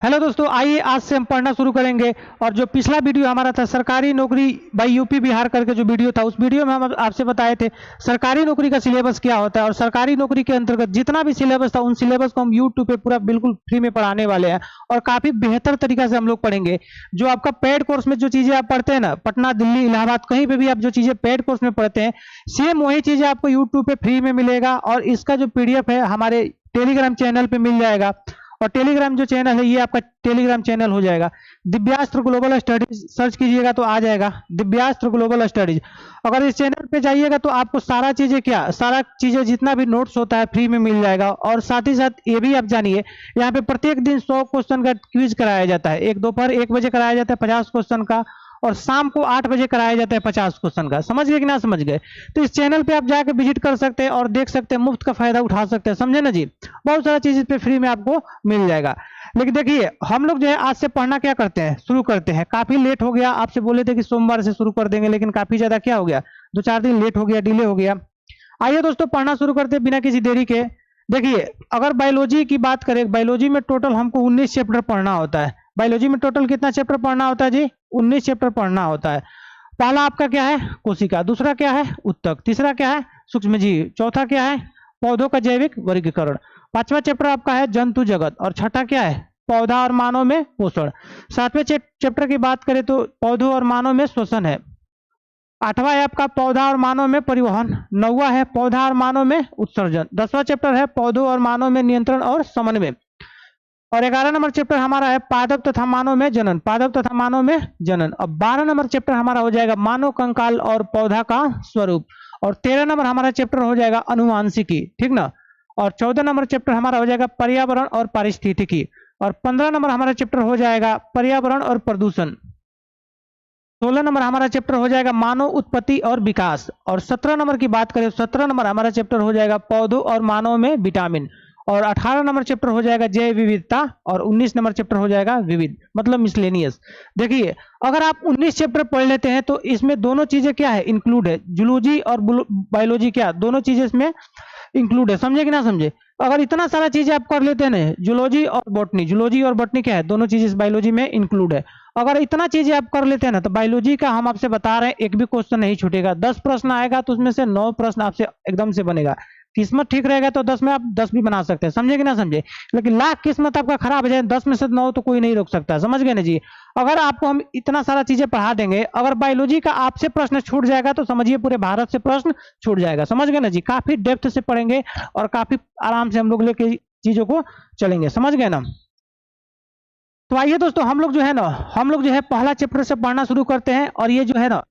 Hello दोस्तों, आइए आज से हम पढ़ना शुरू करेंगे। और जो पिछला वीडियो हमारा था सरकारी नौकरी बाई यूपी बिहार करके जो वीडियो था, उस वीडियो में हम आपसे बताए थे सरकारी नौकरी का सिलेबस क्या होता है और सरकारी नौकरी के अंतर्गत जितना भी सिलेबस था उन सिलेबस को हम यूट्यूब पे पूरा बिल्कुल फ्री में पढ़ाने वाले हैं और काफी बेहतर तरीका से हम लोग पढ़ेंगे। जो आपका पेड कोर्स में जो चीजें आप पढ़ते हैं ना, पटना, दिल्ली, इलाहाबाद, कहीं पे भी आप जो चीजें पेड कोर्स में पढ़ते हैं, सेम वही चीजें आपको यूट्यूब पे फ्री में मिलेगा। और इसका जो पीडीएफ है हमारे टेलीग्राम चैनल पे मिल जाएगा। और टेलीग्राम जो चैनल है ये आपका टेलीग्राम चैनल हो जाएगा दिव्यास्त्र ग्लोबल स्टडीज। सर्च कीजिएगा तो आ जाएगा दिव्यास्त्र ग्लोबल स्टडीज। अगर इस चैनल पे जाइएगा तो आपको सारा चीजें जितना भी नोट्स होता है फ्री में मिल जाएगा। और साथ ही साथ ये भी आप जानिए, यहाँ पे प्रत्येक दिन 100 क्वेश्चन का क्विज कराया जाता है। एक दोपहर 1 बजे कराया जाता है 50 क्वेश्चन का, और शाम को 8 बजे कराया जाता है 50 क्वेश्चन का। समझ गए कि ना समझ गए? तो इस चैनल पे आप जाकर विजिट कर सकते हैं और देख सकते हैं, मुफ्त का फायदा उठा सकते हैं। समझे ना जी? बहुत सारा चीज इस पे फ्री में आपको मिल जाएगा। लेकिन देखिए, हम लोग जो है आज से पढ़ना क्या करते हैं, शुरू करते हैं। काफी लेट हो गया, आपसे बोले थे कि सोमवार से शुरू कर देंगे, लेकिन काफी ज्यादा क्या हो गया, 2-4 दिन लेट हो गया, डिले हो गया। आइए दोस्तों पढ़ना शुरू करते हैं बिना किसी देरी के। देखिए, अगर बायोलॉजी की बात करें, बायोलॉजी में टोटल हमको 19 चैप्टर पढ़ना होता है। बायोलॉजी में टोटल कितना चैप्टर पढ़ना होता है जी? 19 चैप्टर पढ़ना होता है। पहला आपका क्या है? कोशिका। दूसरा क्या है? उत्तक। तीसरा क्या है? सूक्ष्मजीव। चौथा क्या है? पौधों का जैविक वर्गीकरण। पांचवा चैप्टर आपका है जंतु जगत। और छठा क्या है? पौधा और मानव में पोषण। सातवें चैप्टर की बात करें तो पौधों और मानव में श्वसन है। आठवां है आपका पौधा और मानव में परिवहन। नौवां है पौधा और मानव में उत्सर्जन। 10वां चैप्टर है पौधों और मानव में नियंत्रण और समन्वय। और 11 नंबर चैप्टर हमारा है पादप तथा मानव में जनन। पादप तथा मानव में जनन। अब 12 नंबर चैप्टर हमारा हो जाएगा मानव कंकाल और पौधा का स्वरूप। और 13 नंबर हमारा चैप्टर हो जाएगा अनुवांशिकी, ठीक ना। और 14 नंबर चैप्टर हमारा हो जाएगा पर्यावरण और पारिस्थितिकी। और 15 नंबर हमारा चैप्टर हो जाएगा पर्यावरण और प्रदूषण। 16 नंबर हमारा चैप्टर हो जाएगा मानव उत्पत्ति और विकास। और 17 नंबर की बात करें, 17 नंबर हमारा चैप्टर हो जाएगा पौधों और मानव में विटामिन। और 18 नंबर चैप्टर हो जाएगा जैव विविधता। और 19 नंबर चैप्टर हो जाएगा विविध, मतलब मिसलेनियस। देखिए, अगर आप 19 चैप्टर पढ़ लेते हैं तो इसमें दोनों चीजें क्या है, इंक्लूड है। जूलॉजी और बायोलॉजी क्या, दोनों चीजें इसमें इंक्लूड है। समझे कि ना समझे? अगर इतना सारा चीजें आप कर लेते हैं ना, जूलॉजी और बॉटनी, जूलॉजी और बॉटनी क्या है, दोनों चीजें इस बायोलॉजी में इंक्लूड है। अगर इतना चीजें आप कर लेते हैं ना, तो बायोलॉजी का हम आपसे बता रहे हैं एक भी क्वेश्चन नहीं छूटेगा। 10 प्रश्न आएगा तो उसमें से 9 प्रश्न आपसे एकदम से बनेगा। किस्मत ठीक रहेगा तो 10 में आप 10 भी बना सकते हैं। समझे कि ना समझे? लेकिन लाख किस्मत आपका खराब हो जाए, 10 में से 9 तो कोई नहीं रोक सकता। समझ गए ना जी? अगर आपको हम इतना सारा चीजें पढ़ा देंगे, अगर बायोलॉजी का आपसे प्रश्न छूट जाएगा तो समझिए पूरे भारत से प्रश्न छूट जाएगा। समझ गए ना जी? काफी डेप्थ से पढ़ेंगे और काफी आराम से हम लोग लेके चीजों को चलेंगे। समझ गए ना? तो आइए दोस्तों, हम लोग जो है पहला चैप्टर से पढ़ना शुरू करते हैं। और ये जो है ना,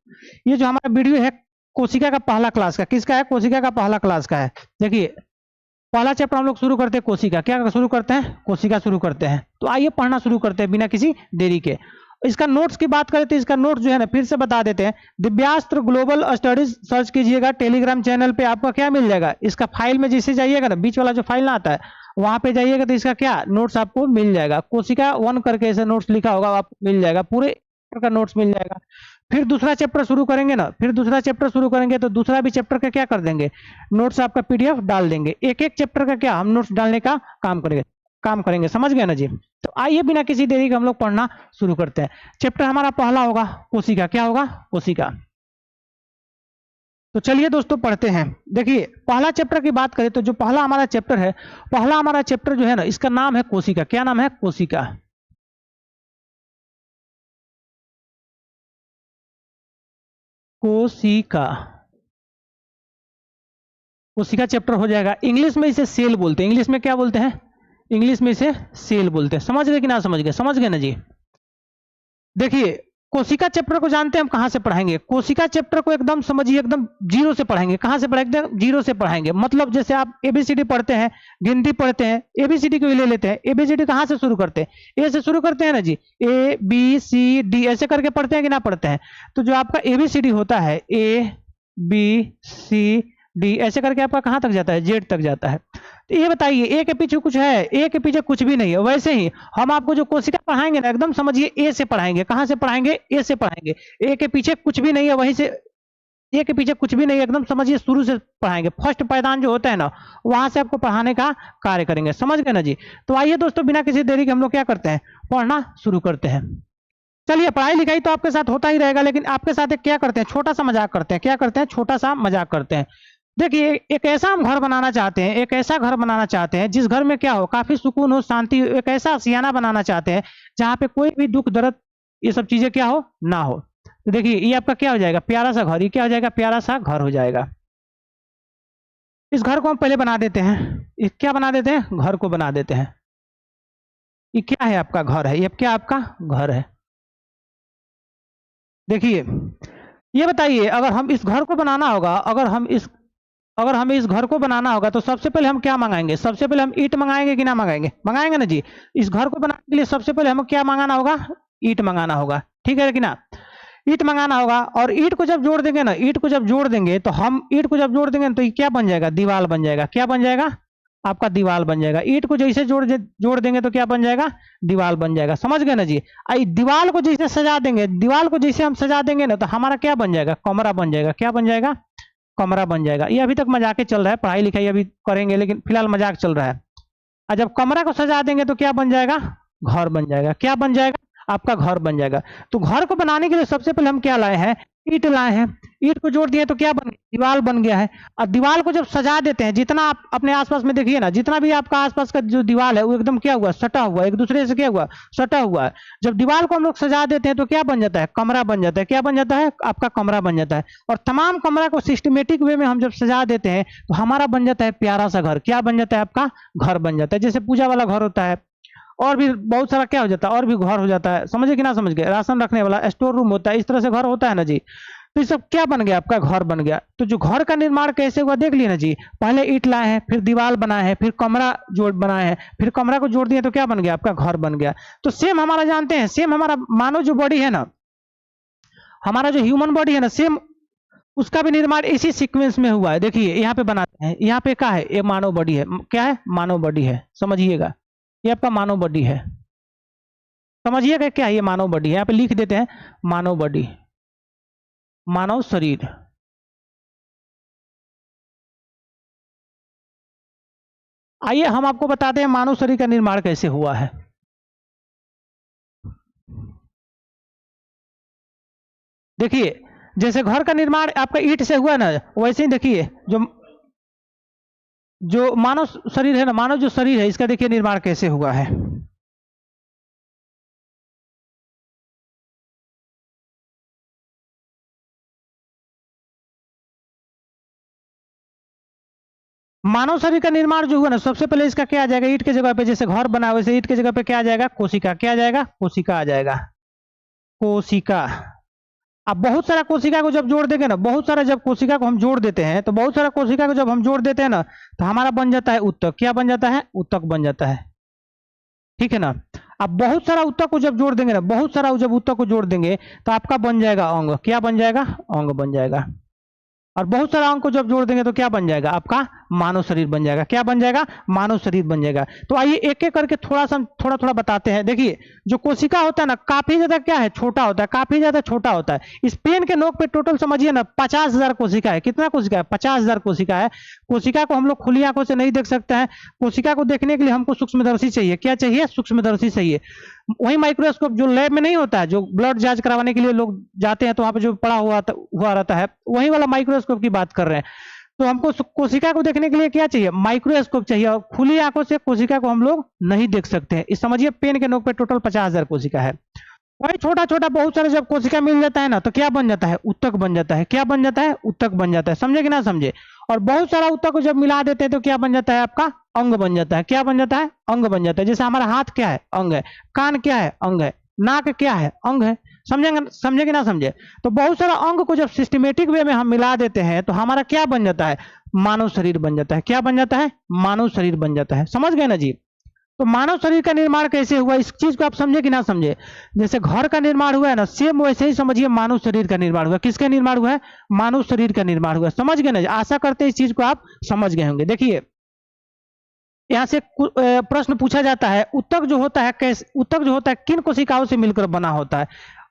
ये जो हमारा वीडियो है कोशिका का पहला क्लास का, किसका है? कोशिका का पहला क्लास का है। देखिए, पहला चैप्टर हम लोग शुरू करते हैं कोशिका। क्या शुरू करते हैं? कोशिका शुरू करते हैं। तो आइए पढ़ना शुरू करते हैं बिना किसी देरी के। इसका नोट्स की बात करें तो इसका नोट्स जो है ना, फिर से बता देते हैं। दिव्यास्त्र ग्लोबल स्टडीज सर्च कीजिएगा टेलीग्राम चैनल पे, आपका क्या मिल जाएगा, इसका फाइल में जैसे जाइएगा ना, बीच वाला जो फाइल ना आता है, वहां पे जाइएगा तो इसका क्या नोट्स आपको मिल जाएगा। कोशिका 1 करके ऐसे नोट्स लिखा होगा, आपको मिल जाएगा, पूरे का नोट्स मिल जाएगा। फिर दूसरा चैप्टर शुरू करेंगे ना, फिर दूसरा चैप्टर शुरू करेंगे तो दूसरा भी चैप्टर का क्या कर देंगे, नोट्स आपका पीडीएफ डाल देंगे। एक एक चैप्टर का क्या हम नोट्स डालने का काम करेंगे। समझ गए ना जी? तो आइए बिना किसी देरी के हम लोग पढ़ना शुरू करते हैं। चैप्टर हमारा पहला होगा कोशिका। क्या होगा? कोशिका। तो चलिए दोस्तों पढ़ते हैं। देखिए, पहला चैप्टर की बात करें तो जो पहला हमारा चैप्टर है, पहला हमारा चैप्टर जो है ना, इसका नाम है कोशिका। क्या नाम है? कोशिका। कोशिका। कोशिका चैप्टर हो जाएगा। इंग्लिश में इसे सेल बोलते हैं। इंग्लिश में क्या बोलते हैं? इंग्लिश में इसे सेल बोलते हैं। समझ गए कि ना समझ गए? समझ गए ना जी? देखिए, कोशिका चैप्टर को जानते हैं हम कहां से पढ़ाएंगे? कोशिका चैप्टर को एकदम समझिए, एकदम जीरो से पढ़ाएंगे। कहां से पढ़ाएंगे? जीरो से पढ़ाएंगे। मतलब जैसे आप एबीसीडी पढ़ते हैं, गिनती पढ़ते हैं, एबीसीडी को ले लेते हैं। एबीसीडी कहां से शुरू करते हैं? ए से शुरू करते हैं ना जी। ए बी सी डी ऐसे करके पढ़ते हैं कि ना पढ़ते हैं? तो जो आपका एबीसीडी होता है, ए बी सी डी ऐसे करके आपका कहां तक जाता है? जेड तक जाता है। तो ये बताइए, ए के पीछे कुछ है? ए के पीछे कुछ भी नहीं है। वैसे ही हम आपको जो कोशिका पढ़ाएंगे ना, एकदम समझिए ए से पढ़ाएंगे। कहां से पढ़ाएंगे? ए से पढ़ाएंगे। ए के पीछे कुछ भी नहीं है, वहीं से ए के पीछे कुछ भी नहीं, एकदम समझिए शुरू से पढ़ाएंगे, फर्स्ट पायदान जो होता है ना वहां से आपको पढ़ाने का कार्य करेंगे, समझ गए ना जी। तो आइए दोस्तों बिना किसी देरी के हम लोग क्या करते हैं, पढ़ना शुरू करते हैं। चलिए, पढ़ाई लिखाई तो आपके साथ होता ही रहेगा, लेकिन आपके साथ एक क्या करते हैं, छोटा सा मजाक करते हैं। क्या करते हैं, छोटा सा मजाक करते हैं। देखिए, एक ऐसा हम घर बनाना चाहते हैं, एक ऐसा घर बनाना चाहते हैं जिस घर में क्या हो, काफी सुकून हो, शांति हो, एक ऐसा आशियाना बनाना चाहते हैं जहाँ पे कोई भी दुख दर्द ये सब चीजें क्या हो ना हो। तो देखिए, ये आपका क्या हो जाएगा, प्यारा सा घर। ये क्या हो जाएगा, प्यारा सा घर हो जाएगा। इस घर को हम पहले बना देते हैं, ये क्या बना देते हैं, घर को बना देते हैं। ये क्या है, आपका घर है, ये क्या आपका घर है। देखिए, ये बताइए, अगर हम इस घर को बनाना होगा, अगर हमें इस घर को बनाना होगा तो सबसे पहले हम क्या मंगाएंगे, सबसे पहले हम ईंट मंगाएंगे कि ना मंगाएंगे, मंगाएंगे ना जी। इस घर को बनाने के लिए सबसे पहले हमें क्या मंगाना होगा, ईंट मंगाना होगा, ठीक है कि ना। ईंट मंगाना होगा, और ईंट को जब जोड़ देंगे ना, ईंट को जब जोड़ देंगे तो हम ईंट को जब जोड़ देंगे तो ये क्या बन जाएगा, दीवार बन जाएगा। क्या बन जाएगा, आपका दीवार बन जाएगा। ईंट को जैसे जोड़ देंगे तो क्या बन जाएगा, दीवार बन जाएगा, समझ गए ना जी। दीवार को जैसे सजा देंगे, दीवार को जैसे हम सजा देंगे ना तो हमारा क्या बन जाएगा, कमरा बन जाएगा। क्या बन जाएगा, कमरा बन जाएगा। ये अभी तक मजाक चल रहा है, पढ़ाई लिखाई अभी करेंगे लेकिन फिलहाल मजाक चल रहा है। और जब कमरा को सजा देंगे तो क्या बन जाएगा, घर बन जाएगा। क्या बन जाएगा, आपका घर बन जाएगा। तो घर को बनाने के लिए सबसे पहले हम क्या लाए हैं, ईंट लाए हैं। ईंट को जोड़ दिए तो क्या बन गया, दीवार बन गया है। और दीवार को जब सजा देते हैं, जितना आप अपने आसपास में देखिए ना, जितना भी आपका आसपास का जो दीवार है वो एकदम क्या हुआ, सटा हुआ, एक दूसरे से क्या हुआ, सटा हुआ है। जब दीवार को हम लोग सजा देते हैं तो क्या बन जाता है, कमरा बन जाता है। क्या बन जाता है, आपका कमरा बन जाता है। और तमाम कमरा को सिस्टमेटिक वे में हम जब सजा देते हैं तो हमारा बन जाता है प्यारा सा घर। क्या बन जाता है, आपका घर बन जाता है। जैसे पूजा वाला घर होता है, और भी बहुत सारा क्या हो जाता है, और भी घर हो जाता है, समझे कि ना समझ गए। राशन रखने वाला स्टोर रूम होता है, इस तरह से घर होता है ना जी। तो ये सब क्या बन गया, आपका घर बन गया। तो जो घर का निर्माण कैसे हुआ देख लिया ना जी। पहले ईंट लाए हैं, फिर दीवार बनाए हैं, फिर कमरा जोड़ बनाए हैं, फिर कमरा को जोड़ दिए तो क्या बन गया, आपका घर बन गया। तो सेम हमारा जानते हैं, सेम हमारा मानव जो बॉडी है ना, हमारा जो ह्यूमन बॉडी है ना, सेम उसका भी निर्माण इसी सीक्वेंस में हुआ है। देखिए यहाँ पे बनाते हैं, यहाँ पे क्या है, ये मानव बॉडी है। क्या है, मानव बॉडी है, समझिएगा। ये आपका मानव बॉडी है, समझिएगा क्या है, ये मानव बॉडी है। यहाँ पे लिख देते हैं मानव बॉडी, मानव शरीर। आइए हम आपको बताते हैं मानव शरीर का निर्माण कैसे हुआ है। देखिए, जैसे घर का निर्माण आपका ईंट से हुआ ना, वैसे ही देखिए जो जो मानव शरीर है ना, मानव जो शरीर है इसका देखिए निर्माण कैसे हुआ है। मानव शरीर का निर्माण जो हुआ ना, सबसे पहले इसका क्या आ जाएगा, ईंट के जगह पे जैसे घर बना वैसे ईंट के जगह पे क्या आ जाएगा, कोशिका। क्या आ जाएगा, कोशिका आ जाएगा, कोशिका। अब बहुत सारा कोशिका को जब जोड़ देंगे ना, बहुत सारा जब कोशिका को हम जोड़ देते हैं तो बहुत सारा कोशिका को जब हम जोड़ देते हैं ना तो हमारा बन जाता है उत्तक। क्या बन जाता है, उत्तक बन जाता है, ठीक है ना। अब बहुत सारा उत्तक को जब जोड़ देंगे ना, बहुत सारा जब उत्तक को जोड़ देंगे तो आपका बन जाएगा अंग। क्या बन जाएगा, अंग बन जाएगा। और बहुत सारा अंग को जब जोड़ देंगे तो क्या बन जाएगा, आपका मानव शरीर बन जाएगा। क्या बन जाएगा, मानव शरीर बन जाएगा। तो आइए एक एक करके थोड़ा सा थोड़ा थोड़ा बताते हैं। देखिए, जो कोशिका होता है ना, काफी ज्यादा क्या है, छोटा होता है, काफी ज्यादा छोटा होता है। इस पेन के नोक पे टोटल समझिए ना 50,000 कोशिका है। कितना कोशिका है, 50,000 कोशिका है। कोशिका को हम लोग खुली आंखों से नहीं देख सकते हैं। कोशिका को देखने के लिए हमको सूक्ष्मदर्शी चाहिए। क्या चाहिए, सूक्ष्मदर्शी चाहिए। वही माइक्रोस्कोप जो लैब में नहीं होता है, जो ब्लड जांच करवाने के लिए लोग जाते हैं तो वहां पे जो पड़ा हुआ रहता है, वही वाला माइक्रोस्कोप की बात कर रहे हैं। तो हमको कोशिका को देखने के लिए क्या चाहिए, माइक्रोस्कोप चाहिए। और खुली आंखों से कोशिका को हम लोग नहीं देख सकते हैं। इस समझिए पेन के नोक पे टोटल 50,000 कोशिका है। वही छोटा छोटा बहुत सारे जब कोशिका मिल जाता है ना तो क्या बन जाता है, उत्तक बन जाता है। क्या बन जाता है, उत्तक बन जाता है। समझे कि ना समझे। और बहुत सारा उत्तक को जब मिला देते हैं तो क्या बन जाता है, आपका अंग बन जाता है। क्या बन जाता है, अंग बन जाता है। जैसे हमारा हाथ क्या है, अंग है। कान क्या है, अंग है। नाक क्या है, अंग है। समझेंगे, समझे कि ना समझे। तो बहुत सारा अंग को जब सिस्टमेटिक वे में हम मिला देते हैं तो हमारा क्या बन जाता है, मानव शरीर बन जाता है। क्या बन जाता है, मानव शरीर बन जाता है। समझ गए ना जी। तो मानव शरीर का निर्माण कैसे हुआ, इस चीज को आप समझे कि ना समझे। जैसे घर का निर्माण हुआ है ना, सेम वैसे ही समझिए मानव शरीर का निर्माण हुआ। किसका निर्माण हुआ है, मानव शरीर का निर्माण हुआ। समझ गए ना, आशा करते हैं इस चीज को आप समझ गए होंगे। देखिए, यहाँ से प्रश्न पूछा जाता है, उत्तक जो होता है कैसे, उत्तक जो होता है किन कोशिकाओं से मिलकर बना होता है।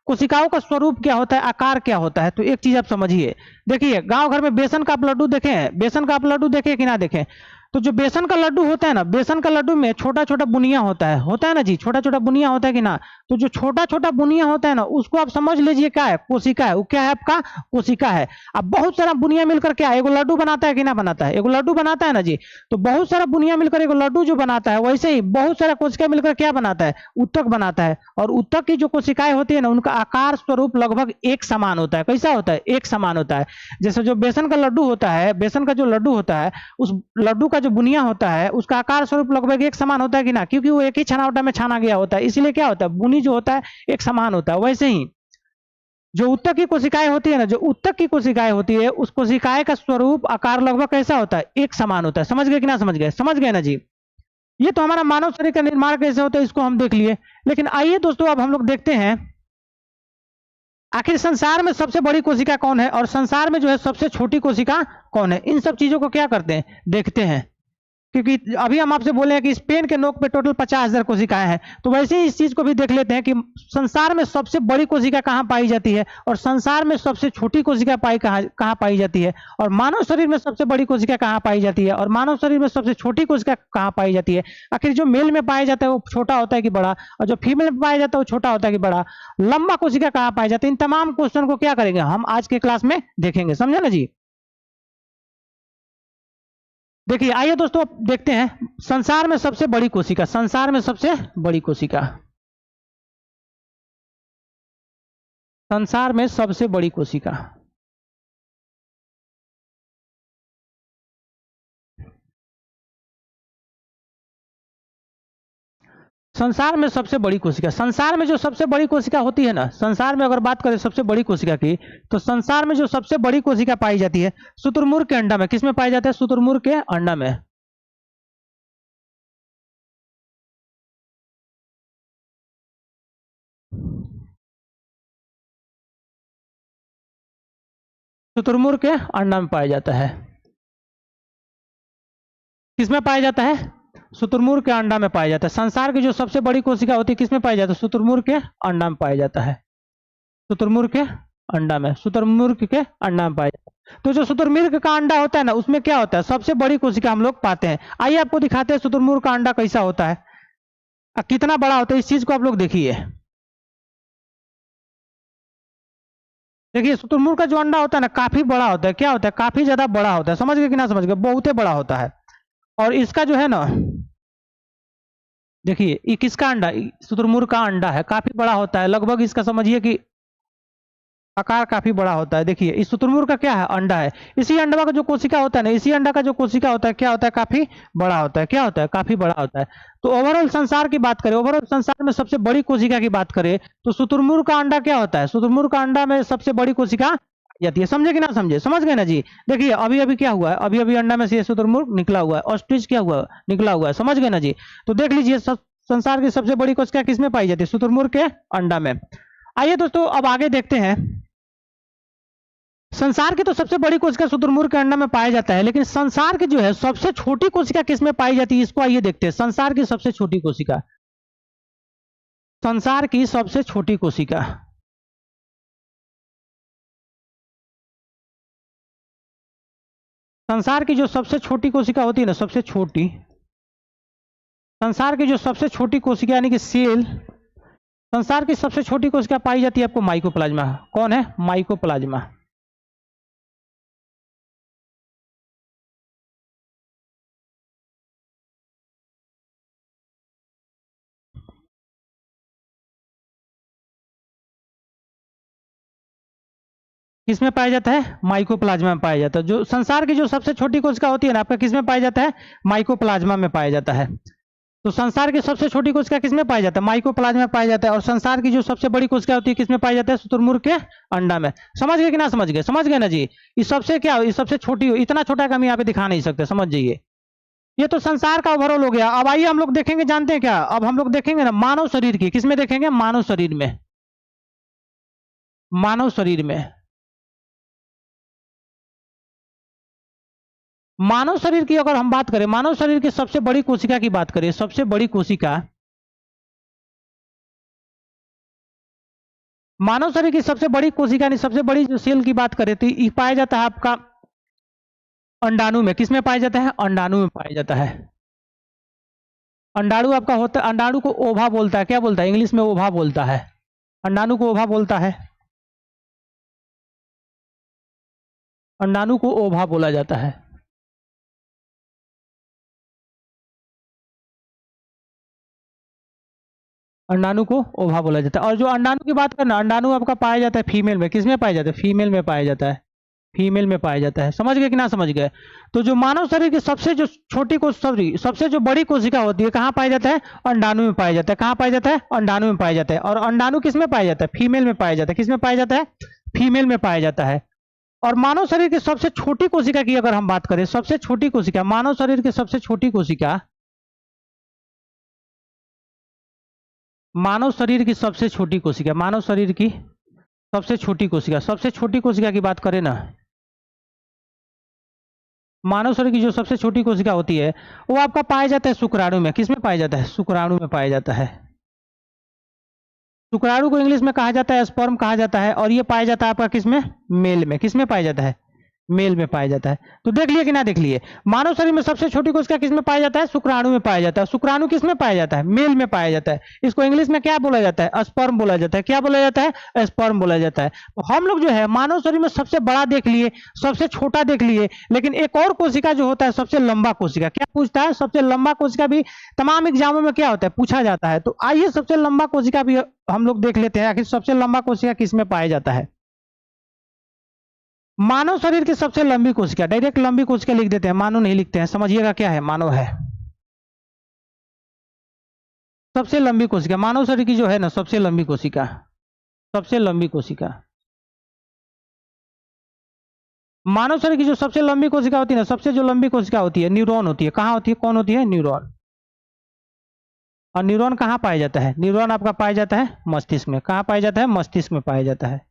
कोशिकाओं का स्वरूप क्या होता है, आकार क्या होता है, तो एक चीज आप समझिए। देखिए गांव घर में बेसन का आप लड्डू देखे हैं, बेसन का आप लड्डू देखे कि ना देखे? तो जो बेसन का लड्डू होता है ना, बेसन का लड्डू में छोटा छोटा बुनिया होता है ना जी, छोटा छोटा बुनिया होता है कि ना? तो जो छोटा छोटा बुनिया होता है ना, उसको आप समझ लीजिए क्या है, कोशिका है। वो क्या है आपका? कोशिका है। अब बहुत सारा बुनिया मिलकर क्या एगो लड्डू बनाता है कि ना बनाता है? एगो लड्डू बनाता है ना जी। तो बहुत सारा बुनिया मिलकर एगो लड्डू जो बनाता है, वैसे ही बहुत सारा कोशिका मिलकर क्या बनाता है? उत्तक बनाता है। और उत्तक की जो कोशिकाएं होती है ना, उनका आकार स्वरूप लगभग एक समान होता है। कैसा होता है? एक समान होता है। जैसे जो बेसन का लड्डू होता है, बेसन का जो लड्डू होता है, उस लड्डू का जो बुनिया होता है, उसका आकार स्वरूप लगभग एक समान होता है कि ना? क्योंकि वो एक ही छनावटा में छाना गया होता है, इसीलिए क्या होता है, बुनी जो होता है एक समान होता है। वैसे ही जो उत्तक की कोशिकाएं होती है ना, जो उत्तक की कोशिकाएं होती है, उस कोशिकाएं का स्वरूप आकार लगभग कैसा होता है? एक समान होता है। समझ गए कि ना समझ गए? समझ गए ना जी। ये तो हमारा मानव शरीर का निर्माण कैसे होता है, इसको हम देख लिए। लेकिन आइए दोस्तों, अब हम लोग देखते हैं आखिर संसार में सबसे बड़ी कोशिका कौन है और संसार में जो है सबसे छोटी कोशिका कौन है। इन सब चीजों को क्या करते हैं, देखते हैं। क्योंकि अभी हम आपसे बोले हैं कि स्पेन के नोक पे टोटल 50,000 कोशिकाएं हैं, तो वैसे ही इस चीज को भी देख लेते हैं कि संसार में सबसे बड़ी कोशिका कहाँ पाई जाती है और संसार में सबसे छोटी कोशिका कहाँ पाई जाती है, और मानव शरीर में सबसे बड़ी कोशिका कहाँ पाई जाती है और मानव शरीर में सबसे छोटी कोशिका कहाँ पाई जाती है। आखिर जो मेल में पाया जाता है वो छोटा होता है कि बड़ा, और जो फीमेल में पाया जाता है वो छोटा होता है कि बड़ा, लंबा कोशिका कहाँ पाई जाती है। इन तमाम क्वेश्चन को क्या करेंगे हम आज के क्लास में देखेंगे। समझे ना जी। देखिए आइए दोस्तों, अब देखते हैं संसार में सबसे बड़ी कोशिका, संसार में सबसे बड़ी कोशिका, संसार में सबसे बड़ी कोशिका। संसार में सबसे बड़ी कोशिका, संसार में जो सबसे बड़ी कोशिका होती है ना, संसार में अगर बात करें सबसे बड़ी कोशिका की, तो संसार में जो सबसे बड़ी कोशिका पाई जाती है शुतुरमुर्ग के अंडा में। किसमें पाई जाता है? शुतुरमुर्ग के अंडा में। शुतुरमुर्ग के अंडा में पाया जाता है। किसमें पाया जाता है? शुतुरमुर्ग के अंडा में पाया जाता है। संसार की जो सबसे बड़ी कोशिका होती है किसमें पाई जाती है? शुतुरमुर्ग के अंडा में पाया जाता है। शुतुरमुर्ग के अंडा में, शुतुरमुर्ग के अंडा में पाया जाता है। तो जो शुतुरमुर्ग का अंडा होता है ना, उसमें क्या होता है? सबसे बड़ी कोशिका हम लोग पाते हैं। आइए आपको दिखाते हैं शुतुरमुर्ग का अंडा कैसा होता है, कितना बड़ा होता है। इस चीज को आप लोग देखिए। देखिए शुतुरमुर्ग का जो अंडा होता है ना, काफी बड़ा होता है। क्या होता है? काफी ज्यादा बड़ा होता है। समझ गए कि ना समझ गए? बहुत ही बड़ा होता है। और इसका जो है ना, देखिए ये किसका अंडा, शुतुरमुर्ग का अंडा है, काफी बड़ा होता है। लगभग इसका समझिए कि आकार काफी बड़ा होता है। देखिए इस शुतुरमुर्ग का क्या है? अंडा है। इसी अंडा का जो कोशिका होता है ना, इसी अंडा का जो कोशिका होता है क्या होता है? काफी बड़ा होता है। क्या होता है? काफी बड़ा होता है। तो ओवरऑल संसार की बात करें, ओवरऑल संसार में सबसे बड़ी कोशिका की बात करें, तो शुतुरमुर्ग का अंडा क्या होता है? शुतुरमुर्ग का अंडा में सबसे बड़ी कोशिका पाई जाती है। समझे कि ना समझे? समझ गए ना जी। देखिए अभी अभी क्या हुआ है, अभी अभी अंडा में से ये शुतुरमुर्ग निकला हुआ है, ऑस्ट्रिच क्या हुआ है? निकला हुआ है। समझ गए ना जी। तो देख लीजिए संसार की सबसे बड़ी कोशिका किसमें पाई जाती है? शुतुरमुर्ग के अंडा में। आइए दोस्तों अब आगे देखते हैं। संसार की तो सबसे बड़ी कोशिका शुतुरमुर्ग के अंडा में पाया जाता है, लेकिन संसार की जो है सबसे छोटी कोशिका किसमें पाई जाती है, इसको आइए देखते हैं। संसार की सबसे छोटी कोशिका, संसार की सबसे छोटी कोशिका, संसार की जो सबसे छोटी कोशिका होती है ना, सबसे छोटी, संसार की जो सबसे छोटी कोशिका यानी कि सेल, संसार की सबसे छोटी कोशिका पाई जाती है आपको माइकोप्लाज्मा। कौन है? माइकोप्लाज्मा। किसमें पाया जाता है? माइकोप्लाज्मा में पाया जाता है। जो संसार की जो सबसे छोटी कोशिका होती है ना आपका, किसमें पाया जाता है? माइकोप्लाज्मा में पाया जाता है। तो संसार की सबसे छोटी कोशिका किसमें पाया जाता है? माइकोप्लाज्मा में पाया जाता है। और संसार की जो सबसे बड़ी कोशिका होती है किसमें पाया जाता है? शुतुरमुर्ग के अंडा में। समझ गए कि ना समझ गए? समझ गए ना जी। इस सबसे क्या, इस सबसे छोटी, इतना छोटा का हम यहाँ पे दिखा नहीं सकते, समझ जाइए। ये तो संसार का ओवरऑल हो गया। अब आइए हम लोग देखेंगे, जानते हैं क्या, अब हम लोग देखेंगे ना मानव शरीर की। किसमें देखेंगे? मानव शरीर में। मानव शरीर में, मानव शरीर की अगर हम बात करें, मानव शरीर की सबसे बड़ी कोशिका की बात करें, सबसे बड़ी कोशिका मानव शरीर की सबसे बड़ी कोशिका यानी सबसे बड़ी जो सेल की बात करें तो ये पाया जाता है आपका अंडाणु में। किसमें पाया जाता है? अंडाणु में पाया जाता है। अंडाणु आपका होता है, अंडाणु को ओवा बोलता है। क्या बोलता है? इंग्लिश में ओवा बोलता है। अंडाणु को ओवा बोलता है। अंडाणु को ओवा बोला जाता है। अंडाणु को ओवा बोला जाता है। और जो अंडाणु की बात करना, अंडाणु आपका पाया जाता है फीमेल में। किसमें पाया जाता है? फीमेल में पाया जाता है। फीमेल में पाया जाता है। समझ गए कि ना समझ गए? तो जो मानव शरीर की सबसे जो छोटी सबसे जो बड़ी कोशिका होती है कहाँ पाया जाता है? अंडाणु में पाया जाता है। कहाँ पाया जाता है? अंडाणु में पाया जाता है। और अंडाणु किसमें पाया जाता है? फीमेल में पाया जाता है। किसमें पाया जाता है? फीमेल में पाया जाता है। और मानव शरीर की सबसे छोटी कोशिका की अगर हम बात करें, सबसे छोटी कोशिका, मानव शरीर की सबसे छोटी कोशिका, मानव शरीर की सबसे छोटी कोशिका, मानव शरीर की सबसे छोटी कोशिका, सबसे छोटी कोशिका की बात करें ना, मानव शरीर की जो सबसे छोटी कोशिका होती है वो आपका पाया जाता है शुक्राणु में। किसमें पाया जाता है? शुक्राणु में पाया जाता है। शुक्राणु को इंग्लिश में कहा जाता है स्पर्म कहा जाता है। और ये पाया जाता है आपका किसमें? मेल में। किसमें पाया जाता है? मेल में पाया जाता है। तो देख लिए कि ना देख लिए? मानव शरीर में सबसे छोटी कोशिका किसमें पाया जाता है? शुक्राणु में पाया जाता है। शुक्राणु किसमें पाया जाता है? मेल में पाया जाता है। इसको इंग्लिश में क्या बोला जाता है? स्पर्म बोला जाता है। क्या बोला जाता है? स्पर्म बोला जाता है। तो हम लोग जो है मानव शरीर में सबसे बड़ा देख लिए, सबसे छोटा देख लिए, लेकिन एक और कोशिका जो होता है सबसे लंबा कोशिका, क्या पूछता है? सबसे लंबा कोशिका भी तमाम एग्जामों में क्या होता है? पूछा जाता है। तो आइए सबसे लंबा कोशिका भी हम लोग देख लेते हैं, आखिर सबसे लंबा कोशिका किसमें पाया जाता है। मानव शरीर की सबसे लंबी कोशिका, डायरेक्ट लंबी कोशिका लिख देते हैं, मानव नहीं लिखते हैं। समझिएगा क्या है? मानव है सबसे लंबी कोशिका। मानव शरीर की जो है ना सबसे लंबी कोशिका, सबसे लंबी कोशिका, मानव शरीर की जो सबसे लंबी कोशिका होती है ना, सबसे जो लंबी कोशिका होती है, न्यूरॉन होती है। कहाँ होती है? कौन होती है? न्यूरॉन। और न्यूरॉन कहाँ पाया जाता है? न्यूरॉन आपका पाया जाता है मस्तिष्क में। कहाँ पाया जाता है? मस्तिष्क में पाया जाता है।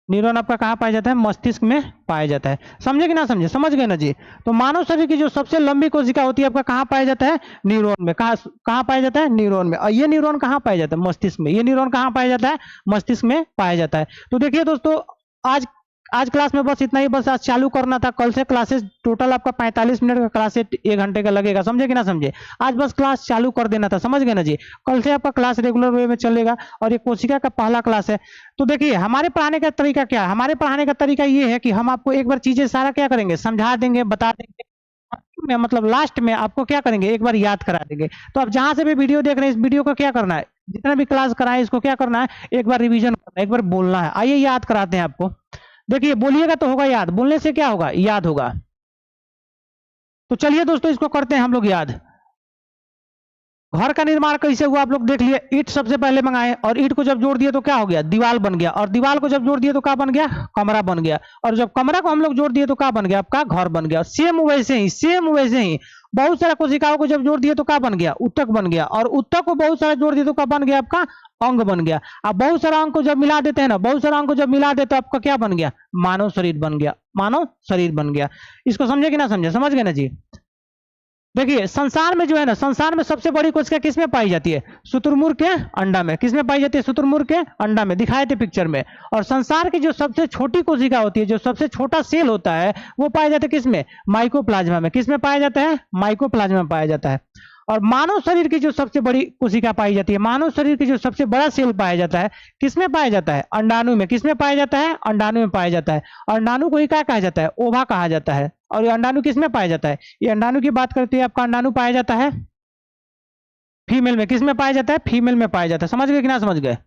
न्यूरॉन आपका कहाँ पाया जाता है? मस्तिष्क में पाया जाता है। समझे कि ना समझे? समझ गए ना जी? तो मानव शरीर की जो सबसे लंबी कोशिका होती है आपका कहाँ पाया जाता है? न्यूरॉन में। कहाँ पाया जाता है? न्यूरॉन में। और ये न्यूरॉन कहाँ पाया जाता है? मस्तिष्क में। ये न्यूरॉन कहाँ पाया जाता है? मस्तिष्क में पाया जाता है। तो देखिए दोस्तों, आज आज क्लास में बस इतना ही, बस आज चालू करना था। कल से क्लासेस टोटल आपका 45 मिनट का क्लास है, 1 घंटे का लगेगा। समझे कि ना समझे? आज बस क्लास चालू कर देना था। समझ गए ना जी? कल से आपका क्लास रेगुलर वे में चलेगा और ये कोशिका का पहला क्लास है। तो देखिए हमारे पढ़ाने का तरीका क्या है? हमारे पढ़ाने का तरीका ये है कि हम आपको एक बार चीजें सारा क्या करेंगे? समझा देंगे, बता देंगे, मतलब लास्ट में आपको क्या करेंगे? एक बार याद करा देंगे। तो आप जहां से भी वीडियो देख रहे हैं, इस वीडियो को क्या करना है? जितना भी क्लास कराए इसको क्या करना है? एक बार रिवीजन करना है, एक बार बोलना है। आइए याद कराते हैं आपको। देखिए बोलिएगा तो होगा याद, बोलने से क्या होगा? याद होगा। तो चलिए दोस्तों इसको करते हैं हम लोग याद। घर का निर्माण कैसे हुआ आप लोग देख लिए। ईंट सबसे पहले मंगाए और ईंट को जब जोड़ दिए तो क्या हो गया? दीवार बन गया। और दीवार को जब जोड़ दिए तो क्या बन गया? कमरा बन गया। और जब कमरा को हम लोग जोड़ दिए तो क्या बन गया? आपका घर बन गया। सेम वैसे ही बहुत सारा कोशिकाओं को जब जोड़ दिए तो क्या बन गया? ऊतक बन गया। और ऊतक को बहुत सारा जोड़ दिए तो क्या बन गया? आपका अंग बन गया। अब बहुत सारा अंग को जब मिला देते हैं ना, बहुत सारा अंग को जब मिला देते तो आपका क्या बन गया? मानव शरीर बन गया। मानव शरीर बन गया। इसको समझे कि ना समझे? समझ गए ना जी? देखिए संसार में जो है ना, संसार में सबसे बड़ी कोशिका किसमें पाई जाती है? शुतुरमुर्ग के अंडा में। किसमें पाई जाती है? शुतुरमुर्ग के अंडा में। दिखाए थे पिक्चर में। और संसार की जो सबसे छोटी कोशिका होती है, जो सबसे छोटा सेल होता है, वो पाया जाता है किसमें? माइकोप्लाज्मा में। किसमें पाया जाता है? माइकोप्लाज्मा में पाया जाता है। और मानव शरीर की जो सबसे बड़ी कोशिका पाई जाती है, मानव शरीर की जो सबसे बड़ा सेल पाया जाता है, किसमें पाया जाता है? अंडाणु में। किसमें पाया जाता है? अंडाणु में पाया जाता है। अंडाणु को ही क्या कहा जाता है? ओवा कहा जाता है। और ये अंडाणु किसमें पाया जाता है? ये अंडाणु की बात करते हैं, आपका अंडाणु पाया जाता है फीमेल में। किसमें पाया जाता है? फीमेल में पाया जाता है। समझ गए कि ना समझ गए?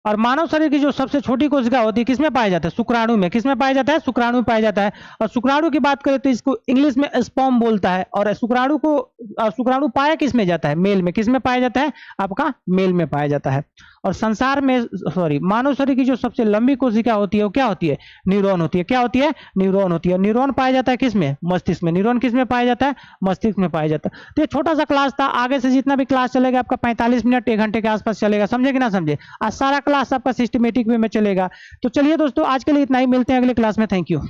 और मानव शरीर की जो सबसे छोटी कोशिका होती है किसमें पाया जाता है? शुक्राणु में। किसमें पाया जाता है? शुक्राणु में पाया जाता है। और शुक्राणु की बात करें तो इसको इंग्लिश में स्पर्म बोलता है। और शुक्राणु पाया किसमें जाता है? मेल में। किसमें पाया जाता है? आपका मेल में पाया जाता है। और संसार में मानव शरीर की जो सबसे लंबी कोशिका होती है वो क्या होती है? न्यूरॉन होती है। क्या होती है? न्यूरॉन होती है। न्यूरॉन पाया जाता है किसमें? मस्तिष्क में। न्यूरॉन किसमें पाया जाता है? मस्तिष्क में पाया जाता है। तो ये छोटा सा क्लास था। आगे से जितना भी क्लास चलेगा आपका 45 मिनट 1 घंटे के आसपास चलेगा। समझे कि ना समझे? आज सारा क्लास आपका सिस्टमेटिक वे में चलेगा। तो चलिए दोस्तों आज के लिए इतना ही, मिलते हैं अगले क्लास में। Thank you.